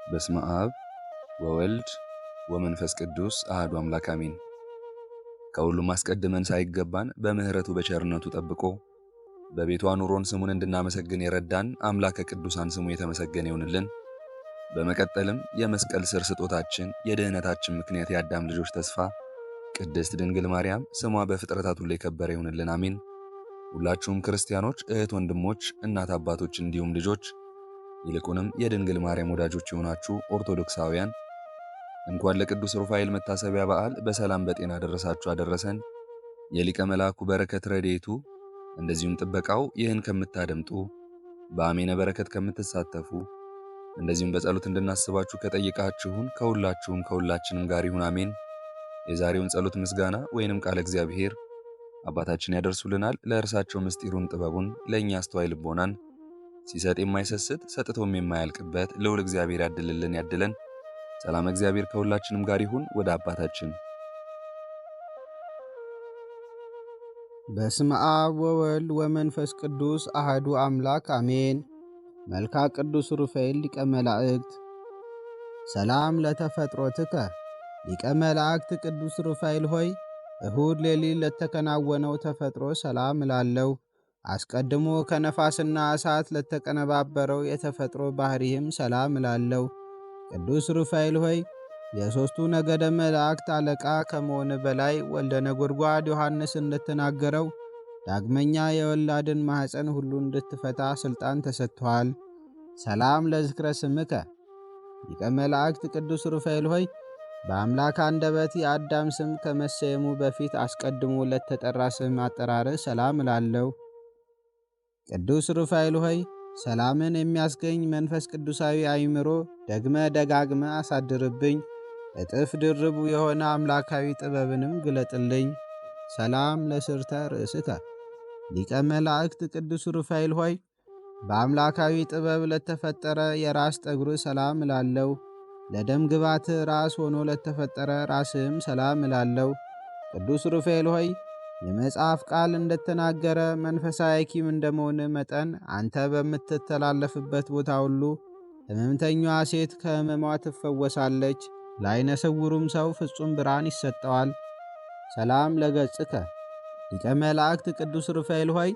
በስመ አብ ወወልድ ወመንፈስ ቅዱስ አሐዱ አምላክ አሜን። ከሁሉም አስቀድመን ሳይገባን በምህረቱ በቸርነቱ ጠብቆ በቤቱ አኑሮን ስሙን እንድናመሰግን የረዳን አምላከ ቅዱሳን ስሙ የተመሰገነ ይሁንልን። በመቀጠልም የመስቀል ስር ስጦታችን የድህነታችን ምክንያት የአዳም ልጆች ተስፋ ቅድስት ድንግል ማርያም ስሟ በፍጥረታት ሁሉ የከበረ ይሁንልን አሜን። ሁላችሁም ክርስቲያኖች እህት ወንድሞች፣ እናት አባቶች እንዲሁም ልጆች ይልቁንም የድንግል ማርያም ወዳጆች የሆናችሁ ኦርቶዶክሳውያን እንኳን ለቅዱስ ሩፋኤል መታሰቢያ በዓል በሰላም በጤና አደረሳችሁ አደረሰን። የሊቀ መልአኩ በረከት ረድኤቱ እንደዚሁም ጥበቃው ይህን ከምታደምጡ በአሜነ በረከት ከምትሳተፉ እንደዚሁም በጸሎት እንድናስባችሁ ከጠይቃችሁን ከሁላችንም ጋር ይሁን አሜን። የዛሬውን ጸሎት ምስጋና ወይንም ቃለ እግዚአብሔር አባታችን ያደርሱልናል። ለእርሳቸው ምስጢሩን ጥበቡን ለእኛ አስተዋይ ልቦናን ሲሰጥ የማይሰስት ሰጥቶም የማያልቅበት ልዑል እግዚአብሔር ያድልልን ያድለን። ሰላም እግዚአብሔር ከሁላችንም ጋር ይሁን። ወደ አባታችን በስመ አብ ወወልድ ወመንፈስ ቅዱስ አሐዱ አምላክ አሜን። መልካ ቅዱስ ሩፋኤል ሊቀ መላእክት ሰላም ለተፈጥሮትከ ሊቀ መላእክት ቅዱስ ሩፋኤል ሆይ እሁድ ሌሊት ለተከናወነው ተፈጥሮ ሰላም እላለሁ። አስቀድሞ ከነፋስና እሳት ለተቀነባበረው የተፈጥሮ ባህሪህም ሰላም እላለሁ። ቅዱስ ሩፋኤል ሆይ የሦስቱ ነገደ መላእክት አለቃ ከመሆን በላይ ወልደ ነጎድጓድ ዮሐንስ እንደተናገረው ዳግመኛ የወላድን ማኅፀን ሁሉ እንድትፈታ ሥልጣን ተሰጥቶሃል። ሰላም ለዝክረ ስምከ ሊቀ መላእክት ቅዱስ ሩፋኤል ሆይ በአምላክ አንደበት የአዳም ስም ከመሰየሙ በፊት አስቀድሞ ለተጠራ ስም አጠራርህ ሰላም እላለሁ። ቅዱስ ሩፋኤል ሆይ ሰላምን የሚያስገኝ መንፈስ ቅዱሳዊ አእምሮ ደጋግመ አሳድርብኝ። እጥፍ ድርቡ የሆነ አምላካዊ ጥበብንም ግለጥልኝ። ሰላም ለስርተ ርእስከ ሊቀ መላእክት ቅዱስ ሩፋኤል ሆይ በአምላካዊ ጥበብ ለተፈጠረ የራስ ጠጉር ሰላም እላለሁ። ለደም ግባት ራስ ሆኖ ለተፈጠረ ራስህም ሰላም እላለሁ። ቅዱስ ሩፋኤል ሆይ የመጽሐፍ ቃል እንደተናገረ መንፈሳዊ ሐኪም እንደመሆን መጠን አንተ በምትተላለፍበት ቦታ ሁሉ ሕመምተኛዋ ሴት ከሕመሟ ትፈወሳለች፣ ለዓይነ ስውሩም ሰው ፍጹም ብርሃን ይሰጠዋል። ሰላም ለገጽከ ሊቀ መላእክት ቅዱስ ሩፋኤል ሆይ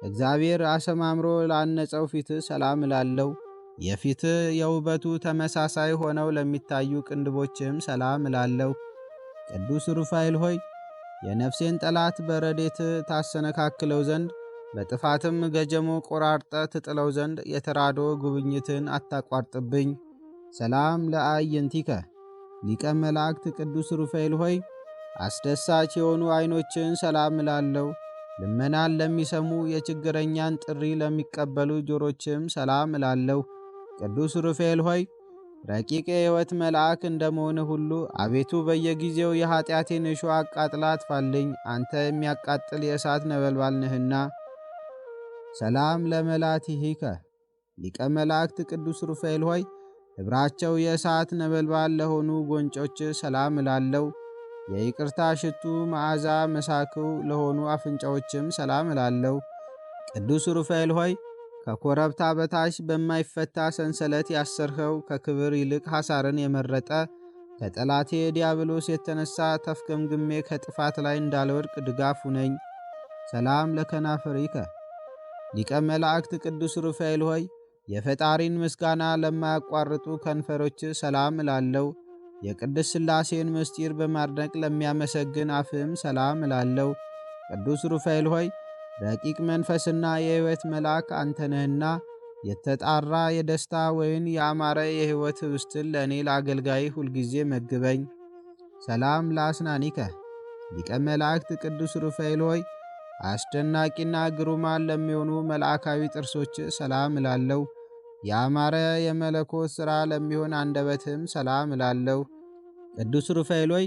እግዚአብሔር አሰማምሮ ላነጸው ፊትህ ሰላም እላለሁ። የፊትህ የውበቱ ተመሳሳይ ሆነው ለሚታዩ ቅንድቦችም ሰላም እላለሁ። ቅዱስ ሩፋኤል ሆይ የነፍሴን ጠላት በረዴት ታሰነካክለው ዘንድ በጥፋትም ገጀሞ ቆራርጠ ትጥለው ዘንድ የተራዶ ጉብኝትን አታቋርጥብኝ። ሰላም ለአዕይንቲከ ሊቀ መላእክት ቅዱስ ሩፋኤል ሆይ አስደሳች የሆኑ ዐይኖችን ሰላም እላለሁ። ልመናን ለሚሰሙ የችግረኛን ጥሪ ለሚቀበሉ ጆሮችም ሰላም እላለሁ። ቅዱስ ሩፋኤል ሆይ ረቂቅ የሕይወት መልአክ እንደመሆን ሁሉ አቤቱ በየጊዜው የኀጢአቴን እሾህ አቃጥላ አጥፋልኝ። አንተ የሚያቃጥል የእሳት ነበልባል ነህና። ሰላም ለመላቲሂከ ሊቀ መላእክት ቅዱስ ሩፋኤል ሆይ ኅብራቸው የእሳት ነበልባል ለሆኑ ጎንጮች ሰላም እላለሁ። የይቅርታ ሽቱ መዓዛ መሳክው ለሆኑ አፍንጫዎችም ሰላም እላለሁ። ቅዱስ ሩፋኤል ሆይ ከኮረብታ በታች በማይፈታ ሰንሰለት ያሰርኸው ከክብር ይልቅ ሐሳርን የመረጠ ከጠላቴ ዲያብሎስ የተነሳ ተፍገምግሜ ከጥፋት ላይ እንዳልወድቅ ድጋፍ ሁነኝ። ሰላም ለከናፍሪከ ሊቀ መላእክት ቅዱስ ሩፋኤል ሆይ የፈጣሪን ምስጋና ለማያቋርጡ ከንፈሮች ሰላም እላለሁ። የቅድስ ሥላሴን ምስጢር በማድነቅ ለሚያመሰግን አፍህም ሰላም እላለሁ። ቅዱስ ሩፋኤል ሆይ ረቂቅ መንፈስና የሕይወት መልአክ አንተ ነህና የተጣራ የደስታ ወይን ያማረ የሕይወት ኅብስትን ለእኔ ለአገልጋይ ሁልጊዜ መግበኝ። ሰላም ለአስናኒከ ሊቀ መላእክት ቅዱስ ሩፋኤል ሆይ አስደናቂና ግሩማን ለሚሆኑ መልአካዊ ጥርሶች ሰላም እላለሁ። ያማረ የመለኮት ሥራ ለሚሆን አንደበትም ሰላም እላለሁ። ቅዱስ ሩፋኤል ሆይ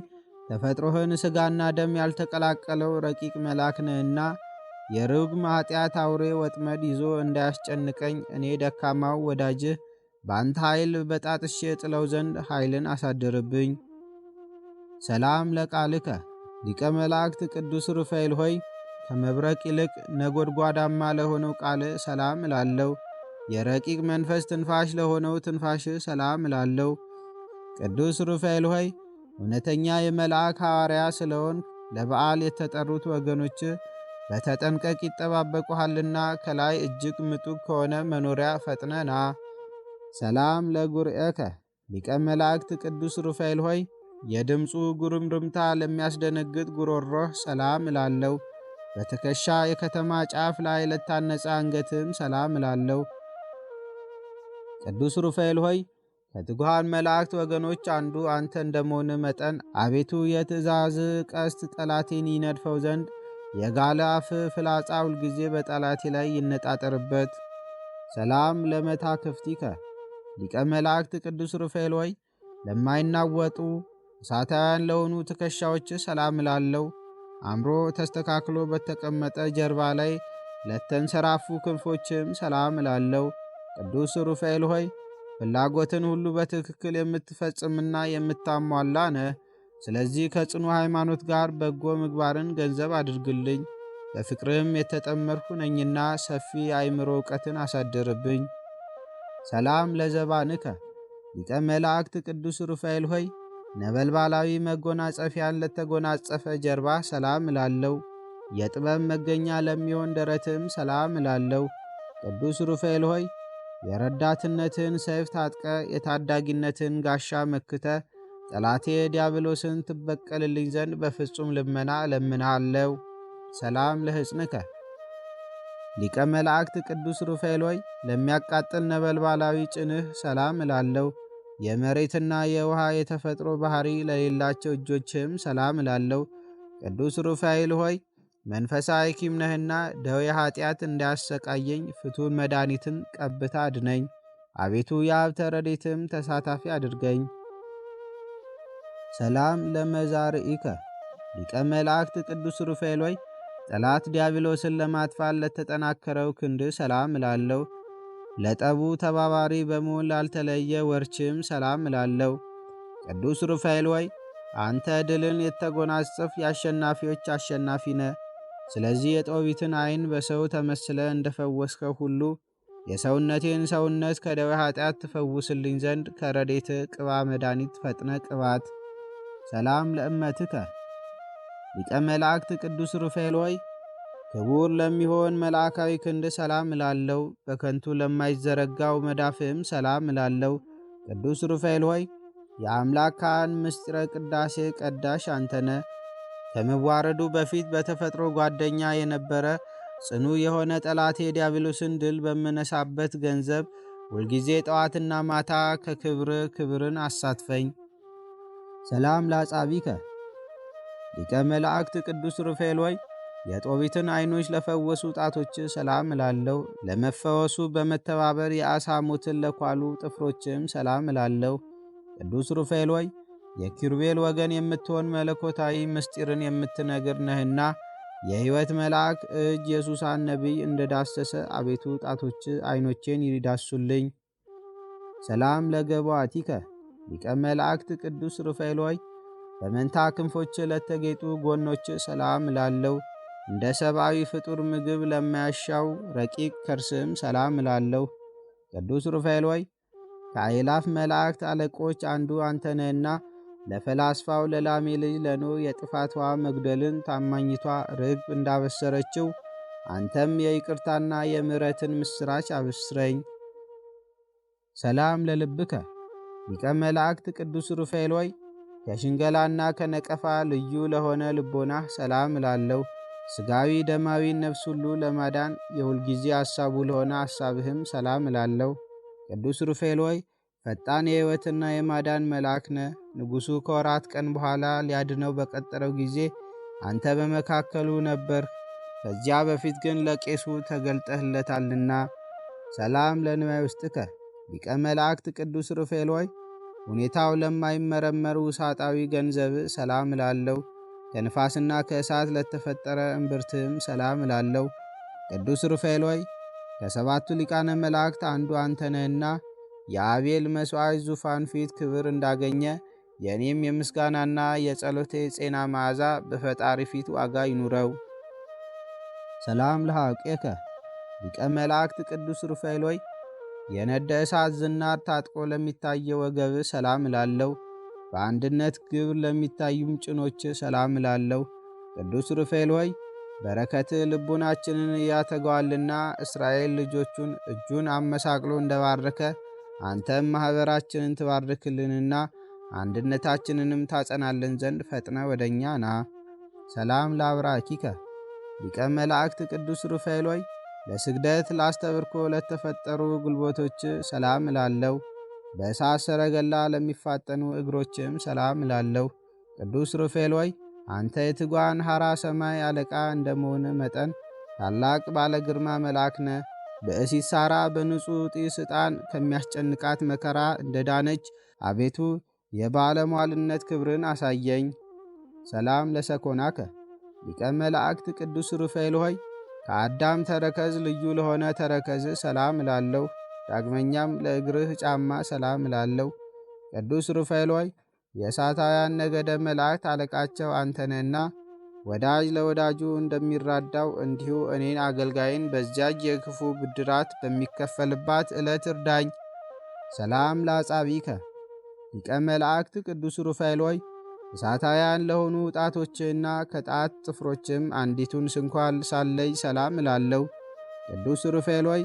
ተፈጥሮህን ሥጋና ደም ያልተቀላቀለው ረቂቅ መልአክ ነህና የርግም ኃጢአት አውሬ ወጥመድ ይዞ እንዳያስጨንቀኝ እኔ ደካማው ወዳጅህ በአንተ ኃይል በጣጥሼ ጥለው ዘንድ ኃይልን አሳድርብኝ። ሰላም ለቃልከ ሊቀ መላእክት ቅዱስ ሩፋኤል ሆይ ከመብረቅ ይልቅ ነጎድጓዳማ ለሆነው ቃል ሰላም እላለሁ። የረቂቅ መንፈስ ትንፋሽ ለሆነው ትንፋሽ ሰላም እላለሁ። ቅዱስ ሩፋኤል ሆይ እውነተኛ የመልአክ ሐዋርያ ስለሆን ለበዓል የተጠሩት ወገኖች በተጠንቀቅ ይጠባበቁሃልና ከላይ እጅግ ምጡቅ ከሆነ መኖሪያ ፈጥነና። ሰላም ለጉርኤከ ሊቀ መላእክት ቅዱስ ሩፋኤል ሆይ የድምፁ ጉርምርምታ ለሚያስደነግጥ ጉሮሮህ ሰላም እላለሁ። በትከሻ የከተማ ጫፍ ላይ ለታነጸ አንገትም ሰላም እላለሁ። ቅዱስ ሩፋኤል ሆይ ከትጉሃን መላእክት ወገኖች አንዱ አንተ እንደመሆን መጠን አቤቱ የትእዛዝ ቀስት ጠላቴን ይነድፈው ዘንድ የጋለ አፍ ፍላጻ ሁልጊዜ በጠላቴ ላይ ይነጣጠርበት። ሰላም ለመታክፍቲከ ሊቀ መላእክት ቅዱስ ሩፋኤል ሆይ ለማይናወጡ እሳታውያን ለሆኑ ትከሻዎች ሰላም እላለሁ። አምሮ ተስተካክሎ በተቀመጠ ጀርባ ላይ ለተንሰራፉ ክንፎችም ሰላም እላለሁ። ቅዱስ ሩፋኤል ሆይ ፍላጎትን ሁሉ በትክክል የምትፈጽምና የምታሟላ ነህ። ስለዚህ ከጽኑ ሃይማኖት ጋር በጎ ምግባርን ገንዘብ አድርግልኝ። በፍቅርም የተጠመርሁ ነኝና ሰፊ አእምሮ እውቀትን አሳድርብኝ። ሰላም ለዘባንከ ሊቀ መላእክት ቅዱስ ሩፋኤል ሆይ ነበልባላዊ መጎናጸፊያን ለተጎናጸፈ ጀርባ ሰላም እላለሁ። የጥበብ መገኛ ለሚሆን ደረትም ሰላም እላለሁ። ቅዱስ ሩፋኤል ሆይ የረዳትነትን ሰይፍ ታጥቀ የታዳጊነትን ጋሻ መክተ ጠላቴ ዲያብሎስን ትበቀልልኝ ዘንድ በፍጹም ልመና እለምንሃለሁ። ሰላም ለሕፅንከ ሊቀ መላእክት ቅዱስ ሩፋኤል ሆይ ለሚያቃጥል ነበልባላዊ ጭንህ ሰላም እላለሁ። የመሬትና የውሃ የተፈጥሮ ባህሪ ለሌላቸው እጆችም ሰላም እላለሁ። ቅዱስ ሩፋኤል ሆይ መንፈሳዊ ሐኪም ነህና ደዌ ኃጢአት እንዳያሰቃየኝ ፍቱን መድኃኒትን ቀብታ አድነኝ። አቤቱ የሀብተ ረድኤትም ተሳታፊ አድርገኝ። ሰላም ለመዛርኢከ ሊቀ መላእክት ቅዱስ ሩፋኤል ሆይ ጠላት ዲያብሎስን ለማጥፋት ለተጠናከረው ክንድ ሰላም እላለሁ። ለጠቡ ተባባሪ በመሆን ላልተለየ ወርችም ሰላም እላለሁ። ቅዱስ ሩፋኤል ሆይ አንተ ድልን የተጎናጸፍ የአሸናፊዎች አሸናፊ ነህ። ስለዚህ የጦቢትን ዓይን በሰው ተመስለ እንደፈወስከው ሁሉ የሰውነቴን ሰውነት ከደዌ ኃጢአት ትፈውስልኝ ዘንድ ከረዴት ቅባ መድኃኒት ፈጥነ ቅባት። ሰላም ለእመትከ ሊቀ መላእክት ቅዱስ ሩፋኤል ሆይ ክቡር ለሚሆን መልአካዊ ክንድ ሰላም እላለሁ። በከንቱ ለማይዘረጋው መዳፍም ሰላም እላለሁ። ቅዱስ ሩፋኤል ሆይ የአምላክ ካህን ምስጢረ ቅዳሴ ቀዳሽ አንተነ ከመዋረዱ በፊት በተፈጥሮ ጓደኛ የነበረ ጽኑ የሆነ ጠላቴ ዲያብሎስን ድል በምነሳበት ገንዘብ ሁልጊዜ ጠዋትና ማታ ከክብር ክብርን አሳትፈኝ። ሰላም ለአጻቢከ ሊቀ መላእክት ቅዱስ ሩፋኤል ሆይ የጦቢትን ዓይኖች ለፈወሱ ጣቶች ሰላም እላለሁ። ለመፈወሱ በመተባበር የአሳ ሞትን ለኳሉ ጥፍሮችም ሰላም እላለሁ። ቅዱስ ሩፋኤል ሆይ የኪሩቤል ወገን የምትሆን መለኮታዊ ምስጢርን የምትነግር ነህና የሕይወት መልአክ እጅ የሱሳን ነቢይ እንደዳሰሰ አቤቱ ጣቶች ዓይኖቼን ይዳሱልኝ። ሰላም ለገቧቲከ ሊቀ መላእክት ቅዱስ ሩፋኤል ሆይ በመንታ ክንፎች ለተጌጡ ጎኖች ሰላም እላለሁ። እንደ ሰብአዊ ፍጡር ምግብ ለማያሻው ረቂቅ ከርስም ሰላም እላለሁ። ቅዱስ ሩፋኤል ሆይ ከአእላፍ መላእክት አለቆች አንዱ አንተ ነህና ለፈላስፋው ለላሜ ልጅ ለኖህ የጥፋት ውሃ መጉደልን ታማኝቷ ርግብ እንዳበሰረችው አንተም የይቅርታና የምሕረትን ምስራች አብስረኝ። ሰላም ለልብከ ሊቀ መላእክት ቅዱስ ሩፋኤል ሆይ ከሽንገላና ከነቀፋ ልዩ ለሆነ ልቦናህ ሰላም እላለሁ። ሥጋዊ ደማዊ ነፍስ ሁሉ ለማዳን የሁልጊዜ ሐሳቡ ለሆነ ሐሳብህም ሰላም እላለሁ። ቅዱስ ሩፋኤል ሆይ ፈጣን የሕይወትና የማዳን መልአክ ነህ። ንጉሡ ከወራት ቀን በኋላ ሊያድነው በቀጠረው ጊዜ አንተ በመካከሉ ነበርህ። ከዚያ በፊት ግን ለቄሱ ተገልጠህለታልና። ሰላም ለንዋየ ውስጥከ ሊቀ መላእክት ቅዱስ ሩፋኤል ሆይ ሁኔታው ለማይመረመር ውሳጣዊ ገንዘብ ሰላም እላለሁ። ከንፋስና ከእሳት ለተፈጠረ እምብርትም ሰላም እላለሁ። ቅዱስ ሩፋኤል ሆይ ከሰባቱ ሊቃነ መላእክት አንዱ አንተ ነህና የአቤል መሥዋዕት ዙፋን ፊት ክብር እንዳገኘ የእኔም የምስጋናና የጸሎቴ ጼና መዓዛ በፈጣሪ ፊት ዋጋ ይኑረው። ሰላም ለሐቄከ ሊቀ መላእክት ቅዱስ ሩፋኤል ሆይ የነደ እሳት ዝናር ታጥቆ ለሚታየው ወገብ ሰላም እላለሁ። በአንድነት ግብር ለሚታዩም ጭኖች ሰላም እላለሁ። ቅዱስ ሩፋኤል ሆይ በረከት ልቡናችንን ያተገዋልና እስራኤል ልጆቹን እጁን አመሳቅሎ እንደባረከ አንተም ማኅበራችንን ትባርክልንና አንድነታችንንም ታጸናልን ዘንድ ፈጥነ ወደ እኛ ና። ሰላም ለአብራኪከ ሊቀ መላእክት ቅዱስ ሩፋኤል ሆይ ለስግደት ላስተብርኮ ለተፈጠሩ ጉልበቶች ሰላም እላለሁ። በእሳት ሰረገላ ለሚፋጠኑ እግሮችም ሰላም እላለሁ። ቅዱስ ሩፋኤል ሆይ አንተ የትጓን ሐራ ሰማይ አለቃ እንደመሆን መጠን ታላቅ ባለ ግርማ መልአክ ነህ። በእሲት ሳራ በንጹሕ ጢስ ዕጣን ከሚያስጨንቃት መከራ እንደዳነች አቤቱ የባለሟልነት ክብርን አሳየኝ። ሰላም ለሰኮናከ ሊቀ መላእክት ቅዱስ ሩፋኤል ሆይ ከአዳም ተረከዝ ልዩ ለሆነ ተረከዝ ሰላም እላለሁ። ዳግመኛም ለእግርህ ጫማ ሰላም እላለሁ። ቅዱስ ሩፋኤል ሆይ የእሳታውያን ነገደ መላእክት አለቃቸው አንተነህና ወዳጅ ለወዳጁ እንደሚራዳው እንዲሁ እኔን አገልጋይን በዚያች የክፉ ብድራት በሚከፈልባት ዕለት እርዳኝ። ሰላም ለአጻቢከ ሊቀ መላእክት ቅዱስ ሩፋኤል ሆይ እሳታውያን ለሆኑ ጣቶችና ከጣት ጥፍሮችም አንዲቱን ስንኳን ሳለይ ሰላም እላለሁ። ቅዱስ ሩፋኤል ሆይ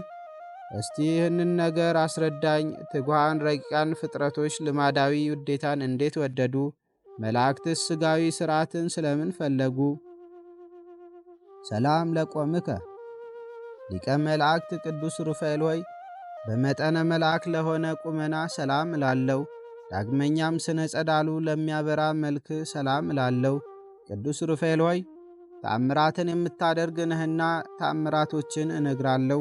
እስቲ ይህንን ነገር አስረዳኝ። ትጉሃን ረቂቃን ፍጥረቶች ልማዳዊ ውዴታን እንዴት ወደዱ? መላእክትስ ሥጋዊ ሥርዓትን ስለምን ፈለጉ? ሰላም ለቆምከ ሊቀ መላእክት ቅዱስ ሩፋኤል ሆይ በመጠነ መልአክ ለሆነ ቁመና ሰላም እላለሁ። ዳግመኛም ስነ ጸዳሉ ለሚያበራ መልክ ሰላም እላለሁ። ቅዱስ ሩፋኤል ሆይ ተአምራትን የምታደርግ ነህና ተአምራቶችን እነግራለሁ።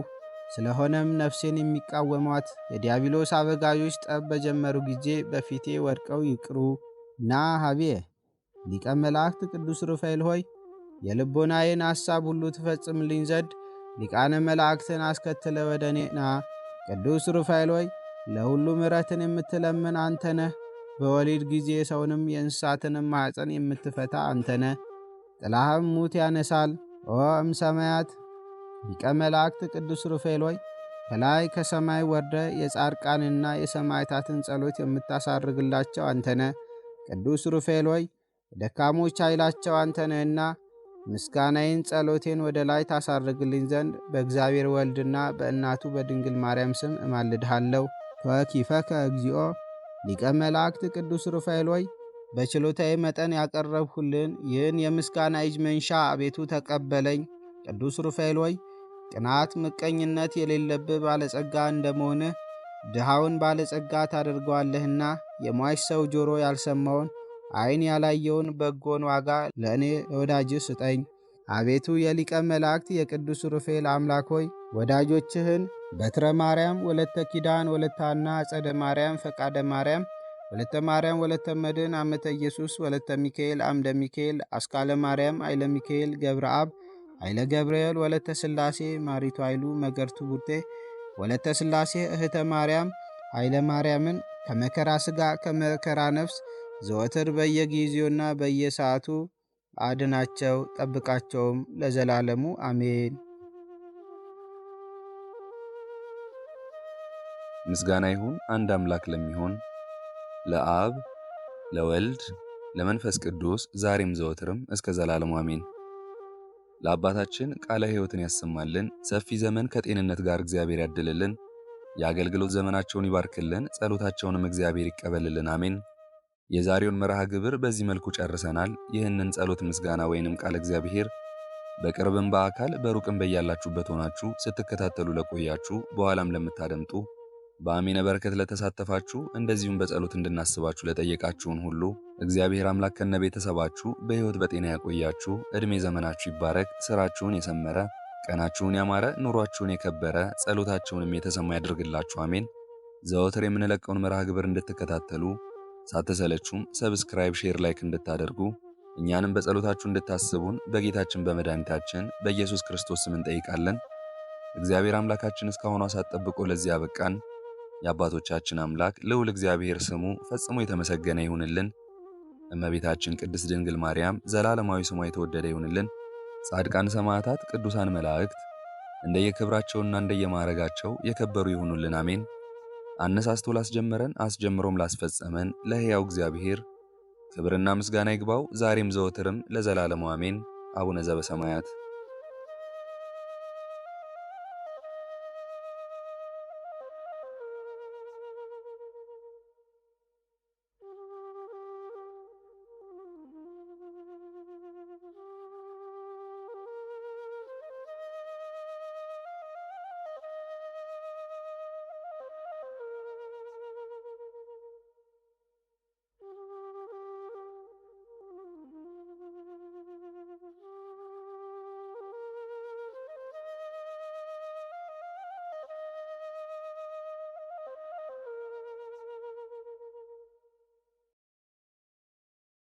ስለሆነም ነፍሴን የሚቃወሟት የዲያብሎስ አበጋዦች ጠብ በጀመሩ ጊዜ በፊቴ ወድቀው ይቅሩ። ና ሀቤ ሊቀ መላእክት ቅዱስ ሩፋኤል ሆይ የልቦናዬን ሐሳብ ሁሉ ትፈጽምልኝ ዘንድ ሊቃነ መላእክትን አስከትለ ወደ እኔ ና። ቅዱስ ሩፋኤል ሆይ ለሁሉ ምሕረትን የምትለምን አንተነህ። በወሊድ ጊዜ ሰውንም የእንስሳትንም ማኅፀን የምትፈታ አንተነህ። ጥላህም ሙት ያነሳል። ኦ እምሰማያት ሊቀ መላእክት ቅዱስ ሩፋኤል ሆይ ከላይ ከሰማይ ወርደ የጻድቃንና የሰማዕታትን ጸሎት የምታሳርግላቸው አንተነህ። ቅዱስ ሩፋኤል ሆይ ደካሞች ኃይላቸው አንተነህና ምስጋናዬን ጸሎቴን ወደ ላይ ታሳርግልኝ ዘንድ በእግዚአብሔር ወልድና በእናቱ በድንግል ማርያም ስም እማልድሃለሁ። ተወኪፈከ እግዚኦ ሊቀ መላእክት ቅዱስ ሩፋኤል ሆይ በችሎታዬ መጠን ያቀረብሁልን ይህን የምስጋና እጅ መንሻ አቤቱ ተቀበለኝ። ቅዱስ ሩፋኤል ሆይ ቅናት፣ ምቀኝነት የሌለብህ ባለጸጋ እንደመሆንህ ድሃውን ባለጸጋ ታደርገዋለህና የሟች ሰው ጆሮ ያልሰማውን ዓይን ያላየውን በጎን ዋጋ ለእኔ ለወዳጅህ ስጠኝ። አቤቱ የሊቀ መላእክት የቅዱስ ሩፋኤል አምላክ ሆይ ወዳጆችህን በትረ ማርያም፣ ወለተ ኪዳን፣ ወለተ ሐና፣ አጸደ ማርያም፣ ፈቃደ ማርያም፣ ወለተ ማርያም፣ ወለተ መድኅን፣ አመተ ኢየሱስ፣ ወለተ ሚካኤል፣ አምደ ሚካኤል፣ አስካለ ማርያም፣ ኃይለ ሚካኤል፣ ገብረ አብ፣ ኃይለ ገብርኤል፣ ወለተ ሥላሴ፣ ማሪቱ ኃይሉ፣ መገርቱ ቡርቴ፣ ወለተ ሥላሴ፣ እህተ ማርያም፣ ኃይለ ማርያምን ከመከራ ሥጋ ከመከራ ነፍስ ዘወትር በየጊዜውና በየሰዓቱ አድናቸው፣ ጠብቃቸውም ለዘላለሙ አሜን። ምስጋና ይሁን አንድ አምላክ ለሚሆን ለአብ ለወልድ ለመንፈስ ቅዱስ ዛሬም ዘወትርም እስከ ዘላለሙ አሜን። ለአባታችን ቃለ ሕይወትን ያሰማልን፣ ሰፊ ዘመን ከጤንነት ጋር እግዚአብሔር ያድልልን፣ የአገልግሎት ዘመናቸውን ይባርክልን፣ ጸሎታቸውንም እግዚአብሔር ይቀበልልን አሜን። የዛሬውን መርሃ ግብር በዚህ መልኩ ጨርሰናል። ይህንን ጸሎት ምስጋና ወይንም ቃል እግዚአብሔር በቅርብም በአካል በሩቅም በያላችሁበት ሆናችሁ ስትከታተሉ ለቆያችሁ በኋላም ለምታደምጡ በአሜነ በረከት ለተሳተፋችሁ እንደዚሁም በጸሎት እንድናስባችሁ ለጠየቃችሁን ሁሉ እግዚአብሔር አምላክ ከነ ቤተሰባችሁ በሕይወት በጤና ያቆያችሁ፣ ዕድሜ ዘመናችሁ ይባረክ፣ ሥራችሁን የሰመረ ቀናችሁን ያማረ ኑሯችሁን የከበረ ጸሎታችሁንም የተሰማ ያድርግላችሁ አሜን። ዘወትር የምንለቀውን መርሃ ግብር እንድትከታተሉ ሳትሰለቹም ሰብስክራይብ፣ ሼር፣ ላይክ እንድታደርጉ እኛንም በጸሎታችሁ እንድታስቡን በጌታችን በመድኃኒታችን በኢየሱስ ክርስቶስ ስም እንጠይቃለን። እግዚአብሔር አምላካችን እስካሁኗ ሰዓት ጠብቆ ለዚህ ያበቃን የአባቶቻችን አምላክ ልዑል እግዚአብሔር ስሙ ፈጽሞ የተመሰገነ ይሁንልን። እመቤታችን ቅድስት ድንግል ማርያም ዘላለማዊ ስሟ የተወደደ ይሁንልን። ጻድቃን ሰማዕታት፣ ቅዱሳን መላእክት እንደየክብራቸውና እንደየማዕረጋቸው የከበሩ ይሁኑልን። አሜን። አነሳስቶ ላስጀመረን አስጀምሮም ላስፈጸመን ለሕያው እግዚአብሔር ክብርና ምስጋና ይግባው ዛሬም ዘወትርም ለዘላለሙ አሜን። አቡነ ዘበሰማያት